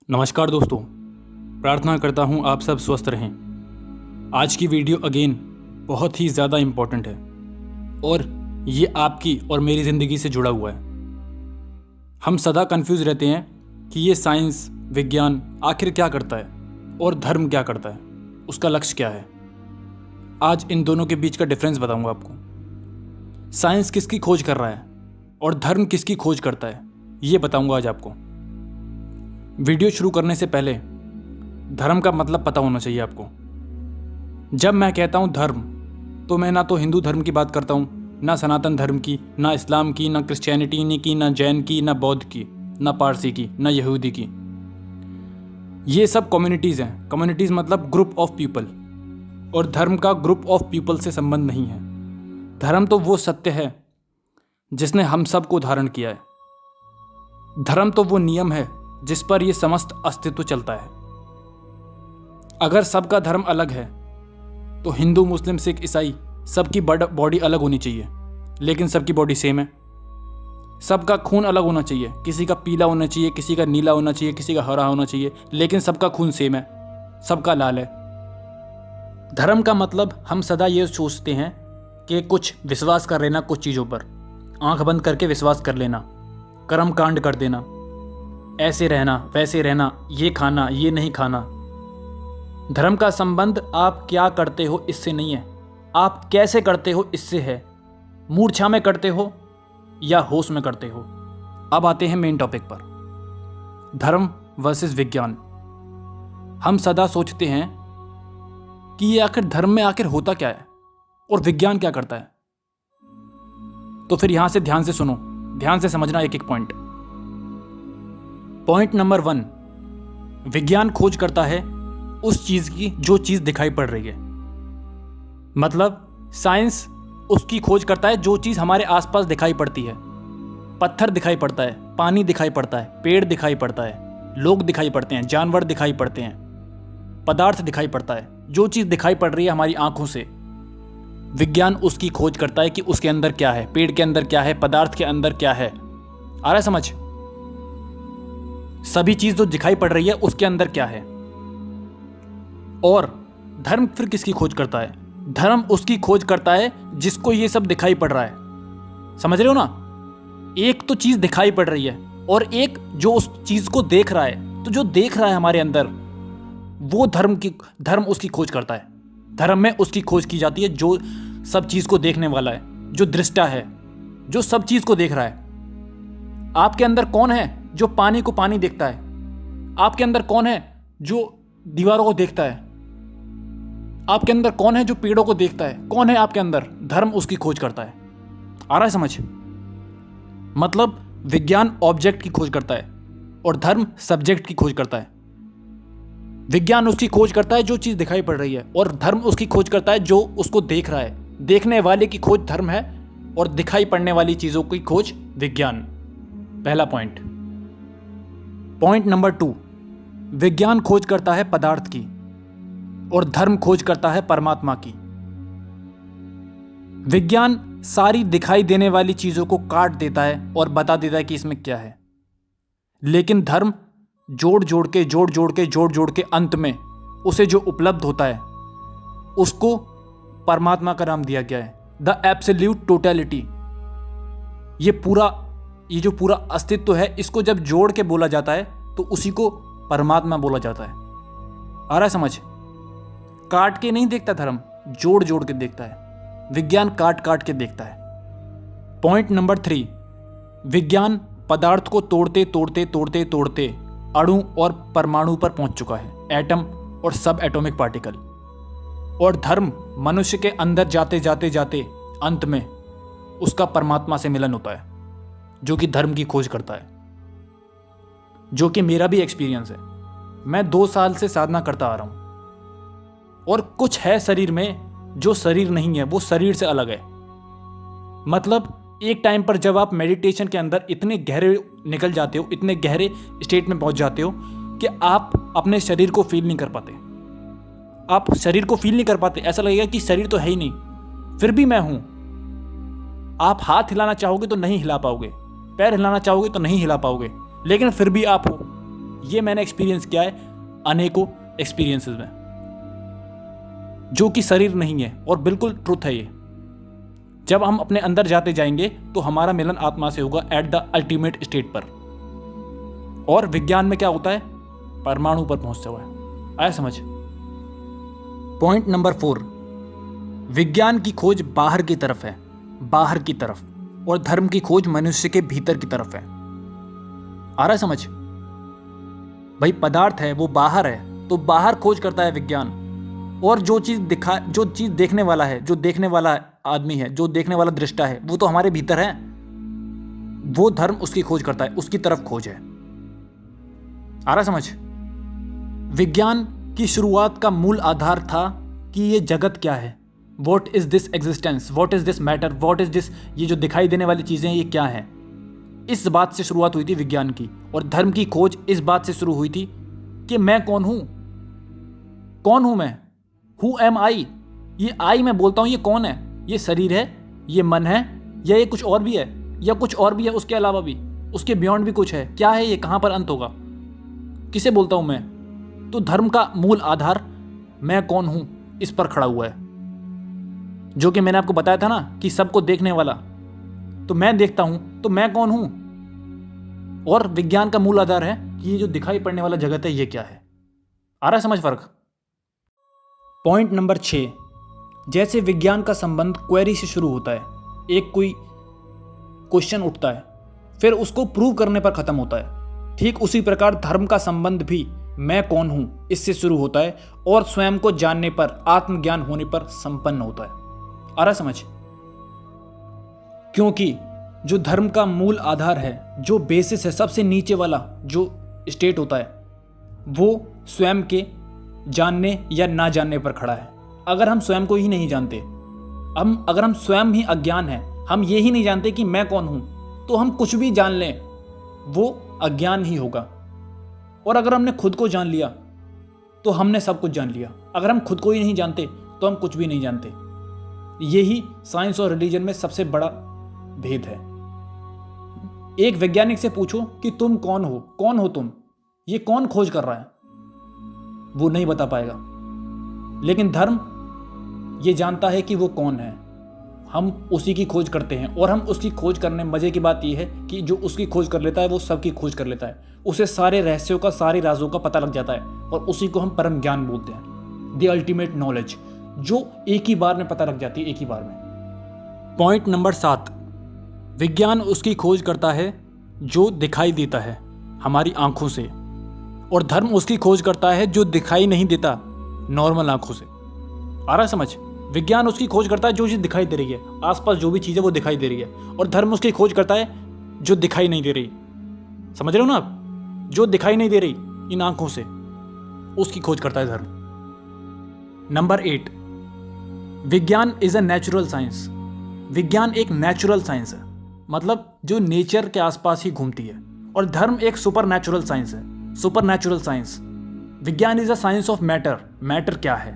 नमस्कार दोस्तों, प्रार्थना करता हूँ आप सब स्वस्थ रहें। आज की वीडियो अगेन बहुत ही ज़्यादा इम्पोर्टेंट है और ये आपकी और मेरी ज़िंदगी से जुड़ा हुआ है। हम सदा कंफ्यूज रहते हैं कि ये साइंस विज्ञान आखिर क्या करता है और धर्म क्या करता है, उसका लक्ष्य क्या है। आज इन दोनों के बीच का डिफरेंस बताऊँगा आपको। साइंस किसकी खोज कर रहा है और धर्म किसकी खोज करता है, ये बताऊँगा आज आपको। वीडियो शुरू करने से पहले धर्म का मतलब पता होना चाहिए आपको। जब मैं कहता हूँ धर्म, तो मैं ना तो हिंदू धर्म की बात करता हूँ, ना सनातन धर्म की, ना इस्लाम की, ना क्रिश्चियनिटी की, ना जैन की, ना बौद्ध की, ना पारसी की, ना यहूदी की। ये सब कम्युनिटीज़ हैं। कम्युनिटीज़ मतलब ग्रुप ऑफ पीपल, और धर्म का ग्रुप ऑफ पीपल से संबंध नहीं है। धर्म तो वो सत्य है जिसने हम सबको धारण किया है। धर्म तो वो नियम है जिस पर यह समस्त अस्तित्व चलता है। अगर सबका धर्म अलग है तो हिंदू, मुस्लिम, सिख, ईसाई सबकी बॉडी अलग होनी चाहिए, लेकिन सबकी बॉडी सेम है। सबका खून अलग होना चाहिए, किसी का पीला होना चाहिए, किसी का नीला होना चाहिए, किसी का हरा होना चाहिए, लेकिन सबका खून सेम है, सबका लाल है। धर्म का मतलब हम सदा ये सोचते हैं कि कुछ विश्वास कर लेना, कुछ चीज़ों पर आंख बंद करके विश्वास कर लेना, कर्म कांड कर देना, ऐसे रहना, वैसे रहना, ये खाना, ये नहीं खाना। धर्म का संबंध आप क्या करते हो इससे नहीं है, आप कैसे करते हो इससे है। मूर्छा में करते हो या होश में करते हो। अब आते हैं मेन टॉपिक पर, धर्म वर्सेस विज्ञान। हम सदा सोचते हैं कि ये आखिर धर्म में आखिर होता क्या है और विज्ञान क्या करता है। तो फिर यहां से ध्यान से सुनो, ध्यान से समझना एक एक पॉइंट। पॉइंट नंबर 1, विज्ञान खोज करता है उस चीज की जो चीज दिखाई पड़ रही है। मतलब साइंस उसकी खोज करता है जो चीज हमारे आसपास दिखाई पड़ती है। पत्थर दिखाई पड़ता है, पानी दिखाई पड़ता है, पेड़ दिखाई पड़ता है, लोग दिखाई पड़ते हैं, जानवर दिखाई पड़ते हैं, पदार्थ दिखाई पड़ता है। जो चीज दिखाई पड़ रही है हमारी आंखों से, विज्ञान उसकी खोज करता है कि उसके अंदर क्या है, पेड़ के अंदर क्या है, पदार्थ के अंदर क्या है। आ रहा है समझ? सभी चीज जो दिखाई पड़ रही है उसके अंदर क्या है। और धर्म फिर किसकी खोज करता है? धर्म उसकी खोज करता है जिसको ये सब दिखाई पड़ रहा है। समझ रहे हो ना? एक तो चीज दिखाई पड़ रही है और एक जो उस चीज को देख रहा है। तो जो देख रहा है हमारे अंदर, वो धर्म उसकी खोज करता है। धर्म में उसकी खोज की जाती है जो सब चीज को देखने वाला है, जो दृष्टा है, जो सब चीज को देख रहा है। आपके अंदर कौन है जो पानी को पानी देखता है? आपके अंदर कौन है जो दीवारों को देखता है? आपके अंदर कौन है जो पेड़ों को देखता है? कौन है आपके अंदर? धर्म उसकी खोज करता है। आ रहा है समझ? मतलब विज्ञान ऑब्जेक्ट की खोज करता है और धर्म सब्जेक्ट की खोज करता है। विज्ञान उसकी खोज करता है जो चीज दिखाई पड़ रही है, और धर्म उसकी खोज करता है जो उसको देख रहा है। देखने वाले की खोज धर्म है और दिखाई पड़ने वाली चीजों की खोज विज्ञान। पहला पॉइंट। पॉइंट नंबर 2, विज्ञान खोज करता है पदार्थ की और धर्म खोज करता है परमात्मा की। विज्ञान सारी दिखाई देने वाली चीजों को काट देता है और बता देता है कि इसमें क्या है, लेकिन धर्म जोड़ जोड़ के अंत में उसे जो उपलब्ध होता है उसको परमात्मा का नाम दिया गया है, द एब्सोल्यूट टोटलिटी। ये जो पूरा अस्तित्व है, इसको जब जोड़ के बोला जाता है तो उसी को परमात्मा बोला जाता है। आ रहा है समझ? काट के नहीं देखता धर्म, जोड़ के देखता है। विज्ञान काट के देखता है। पॉइंट नंबर 3, विज्ञान पदार्थ को तोड़ते अणु और परमाणु पर पहुंच चुका है, एटम और सब एटॉमिक पार्टिकल। और धर्म मनुष्य के अंदर जाते अंत में उसका परमात्मा से मिलन होता है, जो कि धर्म की खोज करता है, जो कि मेरा भी एक्सपीरियंस है। मैं 2 साल से साधना करता आ रहा हूं, और कुछ है शरीर में जो शरीर नहीं है, वो शरीर से अलग है। मतलब एक टाइम पर जब आप मेडिटेशन के अंदर इतने गहरे निकल जाते हो, इतने गहरे स्टेट में पहुंच जाते हो कि आप अपने शरीर को फील नहीं कर पाते। आप शरीर को फील नहीं कर पाते, ऐसा लगेगा कि शरीर तो है ही नहीं, फिर भी मैं हूं। आप हाथ हिलाना चाहोगे तो नहीं हिला पाओगे, पैर हिलाना चाहोगे तो नहीं हिला पाओगे, लेकिन फिर भी आप हो। ये मैंने एक्सपीरियंस किया है अनेकों एक्सपीरियंसेस में, जो कि शरीर नहीं है और बिल्कुल ट्रुथ है ये। जब हम अपने अंदर जाते जाएंगे तो हमारा मिलन आत्मा से होगा एट द अल्टीमेट स्टेट पर। और विज्ञान में क्या होता है, परमाणु पर पहुंचता हुआ है। आया समझ। पॉइंट नंबर 4, विज्ञान की खोज बाहर की तरफ है, बाहर की तरफ, और धर्म की खोज मनुष्य के भीतर की तरफ है। आ रहा है समझ। भाई पदार्थ है वो बाहर है, तो बाहर खोज करता है विज्ञान, और जो चीज देखने वाला है, जो देखने वाला आदमी है, जो देखने वाला दृष्टा है, वो तो हमारे भीतर है। वो धर्म उसकी खोज करता है, उसकी तरफ खोज है। आ रहा समझ। विज्ञान की शुरुआत का मूल आधार था कि ये जगत क्या है, what is this existence, what is this matter, what is this, ये जो दिखाई देने वाली चीजें ये क्या है। इस बात से शुरुआत हुई थी विज्ञान की। और धर्म की खोज इस बात से शुरू हुई थी कि मैं कौन हूं, कौन हूं मैं, हु एम आई। ये आई मैं बोलता हूं, ये कौन है, ये शरीर है, ये मन है, या ये कुछ और भी है, या कुछ और भी है उसके अलावा भी, उसके बियॉन्ड भी कुछ है, क्या है ये, कहां पर अंत होगा, किसे बोलता हूं मैं। तो धर्म का मूल आधार मैं कौन हूं इस पर खड़ा हुआ है, जो कि मैंने आपको बताया था ना कि सबको देखने वाला, तो मैं देखता हूं तो मैं कौन हूं। और विज्ञान का मूल आधार है कि ये जो दिखाई पड़ने वाला जगत है ये क्या है। आ रहा है समझ फर्क। पॉइंट नंबर 6, जैसे विज्ञान का संबंध क्वेरी से शुरू होता है, एक कोई क्वेश्चन उठता है, फिर उसको प्रूव करने पर खत्म होता है, ठीक उसी प्रकार धर्म का संबंध भी मैं कौन हूं इससे शुरू होता है और स्वयं को जानने पर, आत्मज्ञान होने पर संपन्न होता है। आ रहा समझ। क्योंकि जो धर्म का मूल आधार है, जो बेसिस है, सबसे नीचे वाला जो स्टेट होता है, वो स्वयं के जानने या ना जानने पर खड़ा है। अगर हम स्वयं को ही नहीं जानते, अगर हम स्वयं ही अज्ञान हैं, हम ये ही नहीं जानते कि मैं कौन हूं, तो हम कुछ भी जान लें वो अज्ञान ही होगा। और अगर हमने खुद को जान लिया तो हमने सब कुछ जान लिया। अगर हम खुद को ही नहीं जानते तो हम कुछ भी नहीं जानते। यही साइंस और रिलीजन में सबसे बड़ा भेद है। एक वैज्ञानिक से पूछो कि तुम कौन हो तुम, ये कौन खोज कर रहा है, वो नहीं बता पाएगा। लेकिन धर्म ये जानता है कि वो कौन है, हम उसी की खोज करते हैं। और हम उसकी खोज करने, मजे की बात यह है कि जो उसकी खोज कर लेता है वो सबकी खोज कर लेता है, उसे सारे रहस्यों का, सारे राजों का पता लग जाता है, और उसी को हम परम ज्ञान बोलते हैं, द अल्टीमेट नॉलेज, जो एक ही बार में पता लग जाती है, एक ही बार में। पॉइंट नंबर 7, विज्ञान उसकी खोज करता है जो दिखाई देता है हमारी आंखों से, और धर्म उसकी खोज करता है जो दिखाई नहीं देता नॉर्मल आंखों से। आ रहा समझ। विज्ञान उसकी खोज करता है जो चीज़ दिखाई दे रही है, आसपास जो भी चीज़ है वो दिखाई दे रही है, और धर्म उसकी खोज करता है जो दिखाई नहीं दे रही। समझ रहे हो ना आप, जो दिखाई नहीं दे रही इन आंखों से, उसकी खोज करता है धर्म। नंबर 8, विज्ञान इज अ नेचुरल साइंस। विज्ञान एक नेचुरल साइंस है, मतलब जो नेचर के आसपास ही घूमती है। और धर्म एक सुपर नेचुरल साइंस है, सुपर नेचुरल साइंस। विज्ञान is a science of matter, matter क्या है,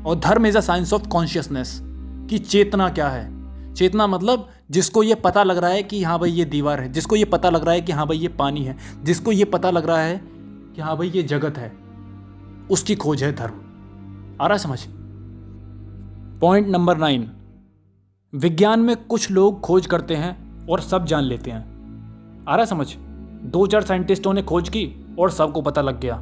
और धर्म is a science of consciousness, कि चेतना क्या है। चेतना मतलब जिसको ये पता लग रहा है कि हाँ भाई ये दीवार है, जिसको ये पता लग रहा है कि हाँ भाई ये पानी है, जिसको ये पता लग रहा है कि हाँ भाई ये जगत है, उसकी खोज है धर्म। आ रहा समझ। पॉइंट नंबर 9, विज्ञान में कुछ लोग खोज करते हैं और सब जान लेते हैं। आ रहा समझ। 2-4 साइंटिस्टों ने खोज की और सबको पता लग गया,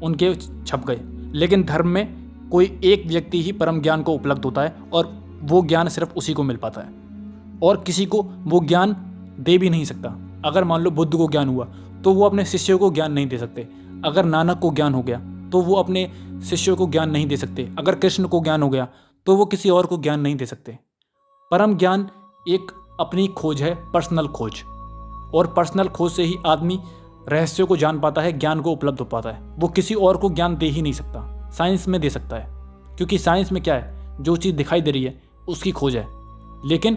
उनके छप गए। लेकिन धर्म में कोई एक व्यक्ति ही परम ज्ञान को उपलब्ध होता है, और वो ज्ञान सिर्फ उसी को मिल पाता है, और किसी को वो ज्ञान दे भी नहीं सकता। अगर मान लो बुद्ध को ज्ञान हुआ तो वो अपने शिष्यों को ज्ञान नहीं दे सकते। अगर नानक को ज्ञान हो गया तो वो अपने शिष्यों को ज्ञान नहीं दे सकते। अगर कृष्ण को ज्ञान हो गया तो वो किसी और को ज्ञान नहीं दे सकते। परम ज्ञान एक अपनी खोज है, पर्सनल खोज, और पर्सनल खोज से ही आदमी रहस्यों को जान पाता है, ज्ञान को उपलब्ध हो पाता है। वो किसी और को ज्ञान दे ही नहीं सकता। साइंस में दे सकता है, क्योंकि साइंस में क्या है, जो चीज़ दिखाई दे रही है उसकी खोज है, लेकिन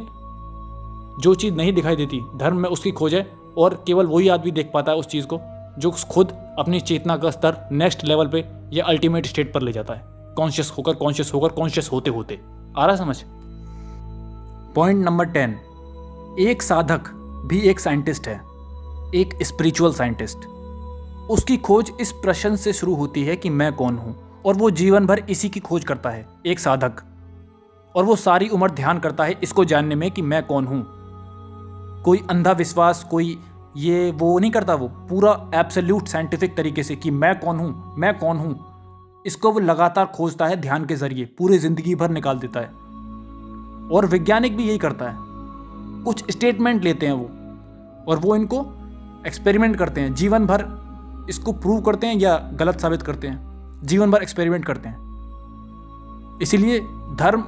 जो चीज़ नहीं दिखाई देती धर्म में उसकी खोज है, और केवल वही आदमी देख पाता है उस चीज़ को जो खुद अपनी चेतना का स्तर नेक्स्ट लेवल पे या अल्टीमेट स्टेट पर ले जाता है, कॉन्शियस होकर, कॉन्शियस होते होते। आ रहा समझ। पॉइंट नंबर 10, एक साधक भी एक साइंटिस्ट है, एक स्पिरिचुअल साइंटिस्ट, उसकी खोज इस प्रश्न से शुरू होती है कि मैं कौन हूँ, और वो जीवन भर इसी की खोज करता है, एक साधक। और वो सारी उम्र ध्यान करता है इसको जानने में कि मैं कौन हूँ। कोई अंधा विश्वास, कोई ये वो नहीं करता, वो पूरा एब्सोल्यूट साइंटिफिक तरीके से कि मैं कौन हूँ, मैं कौन हूँ। इसको वो लगातार खोजता है, ध्यान के जरिए पूरी जिंदगी भर निकाल देता है। और वैज्ञानिक भी यही करता है। कुछ स्टेटमेंट लेते हैं वो, और वो इनको एक्सपेरिमेंट करते हैं, जीवन भर इसको प्रूव करते हैं या गलत साबित करते हैं, जीवन भर एक्सपेरिमेंट करते हैं। इसीलिए धर्म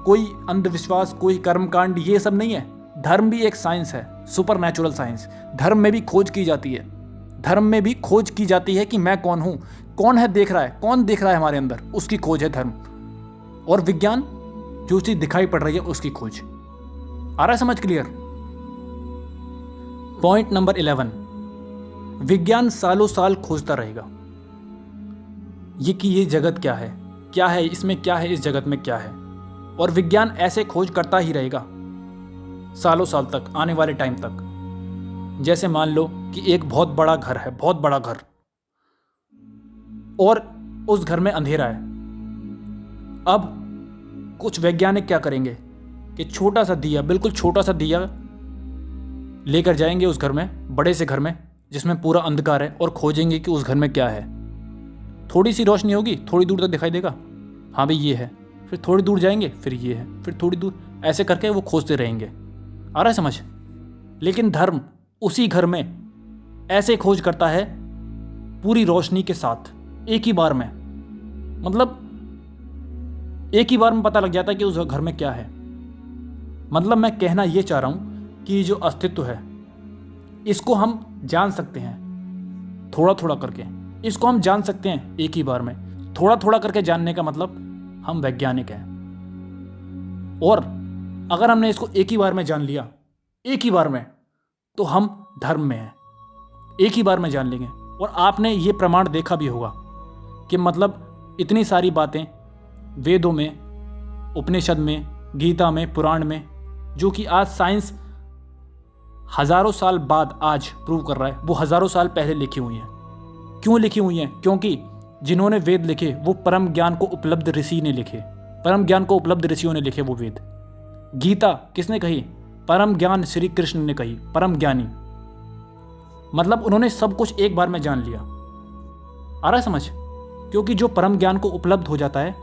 कोई अंधविश्वास, कोई कर्मकांड, ये सब नहीं है। धर्म भी एक साइंस है, सुपर नेचुरल साइंस। धर्म में भी खोज की जाती है, धर्म में भी खोज की जाती है कि मैं कौन हूँ, कौन है देख रहा है, कौन देख रहा है हमारे अंदर, उसकी खोज है धर्म। और विज्ञान जो चीज़ दिखाई पड़ रही है उसकी खोज। आ रहा है समझ क्लियर? पॉइंट नंबर 11, विज्ञान सालों साल खोजता रहेगा ये कि ये जगत क्या है, क्या है इसमें, क्या है इस जगत में, क्या है। और विज्ञान ऐसे खोज करता ही रहेगा सालों साल तक, आने वाले टाइम तक। जैसे मान लो कि एक बहुत बड़ा घर है, बहुत बड़ा घर, और उस घर में अंधेरा है। अब कुछ वैज्ञानिक क्या करेंगे कि छोटा सा दिया, बिल्कुल छोटा सा दिया लेकर जाएंगे उस घर में, बड़े से घर में जिसमें पूरा अंधकार है, और खोजेंगे कि उस घर में क्या है। थोड़ी सी रोशनी होगी, थोड़ी दूर तक दिखाई देगा, हाँ भाई ये है। फिर थोड़ी दूर जाएंगे, फिर ये है, फिर थोड़ी दूर, ऐसे करके वो खोजते रहेंगे। आ रहा है समझ? लेकिन धर्म उसी घर में ऐसे खोज करता है पूरी रोशनी के साथ, एक ही बार में। मतलब एक ही बार में पता लग जाता है कि उस घर में क्या है। मतलब मैं कहना ये चाह रहा हूं कि जो अस्तित्व है इसको हम जान सकते हैं थोड़ा थोड़ा करके, इसको हम जान सकते हैं एक ही बार में। थोड़ा थोड़ा करके जानने का मतलब हम वैज्ञानिक हैं। और अगर हमने इसको एक ही बार में जान लिया, एक ही बार में, तो हम धर्म में हैं, एक ही बार में जान लेंगे। और आपने ये प्रमाण देखा भी होगा कि मतलब इतनी सारी बातें वेदों में, उपनिषद में, गीता में, पुराण में, जो कि आज साइंस हजारों साल बाद आज प्रूव कर रहा है, वो हजारों साल पहले लिखी हुई हैं। क्यों लिखी हुई हैं? क्योंकि जिन्होंने वेद लिखे वो परम ज्ञान को उपलब्ध ऋषि ने लिखे, परम ज्ञान को उपलब्ध ऋषियों ने लिखे वो वेद। गीता किसने कही? परम ज्ञान श्री कृष्ण ने कही, परम ज्ञानी। मतलब उन्होंने सब कुछ एक बार में जान लिया। आ रहा है समझ? क्योंकि जो परम ज्ञान को उपलब्ध हो जाता है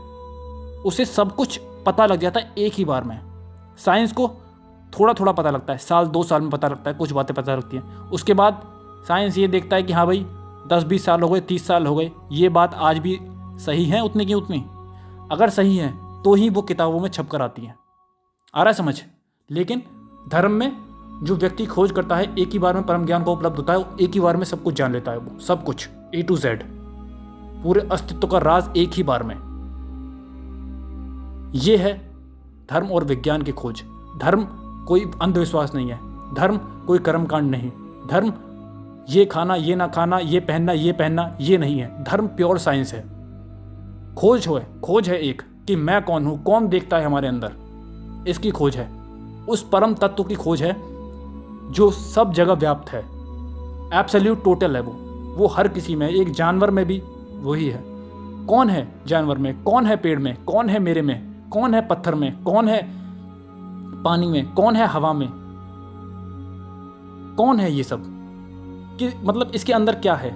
उसे सब कुछ पता लग जाता है एक ही बार में। साइंस को थोड़ा थोड़ा पता लगता है, साल 2 साल में पता लगता है, कुछ बातें पता लगती हैं। उसके बाद साइंस ये देखता है कि हाँ भाई 10-20 साल हो गए, 30 साल हो गए, ये बात आज भी सही है उतनी की उतनी। अगर सही है तो ही वो किताबों में छप कर आती है। आ रहा है समझ? लेकिन धर्म में जो व्यक्ति खोज करता है एक ही बार में परम ज्ञान को उपलब्ध होता है, वो एक ही बार में सब कुछ जान लेता है, वो सब कुछ A to Z, पूरे अस्तित्व का राज एक ही बार में। ये है धर्म और विज्ञान की खोज। धर्म कोई अंधविश्वास नहीं है, धर्म कोई कर्मकांड नहीं, धर्म ये खाना ये ना खाना, ये पहनना ये पहनना, ये नहीं है। धर्म प्योर साइंस है। खोज है एक कि मैं कौन हूं, कौन देखता है हमारे अंदर, इसकी खोज है। उस परम तत्व की खोज है जो सब जगह व्याप्त है, एब्सोल्यूट टोटल है वो हर किसी में, एक जानवर में भी वही है। कौन है जानवर में, कौन है पेड़ में, कौन है मेरे में, कौन है पत्थर में, कौन है पानी में, कौन है हवा में, कौन है ये सब, कि मतलब इसके अंदर क्या है।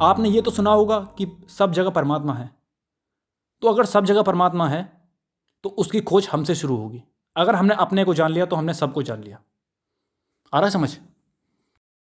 आपने ये तो सुना होगा कि सब जगह परमात्मा है। तो अगर सब जगह परमात्मा है तो उसकी खोज हमसे शुरू होगी। अगर हमने अपने को जान लिया तो हमने सबको जान लिया। आ रहा है समझ?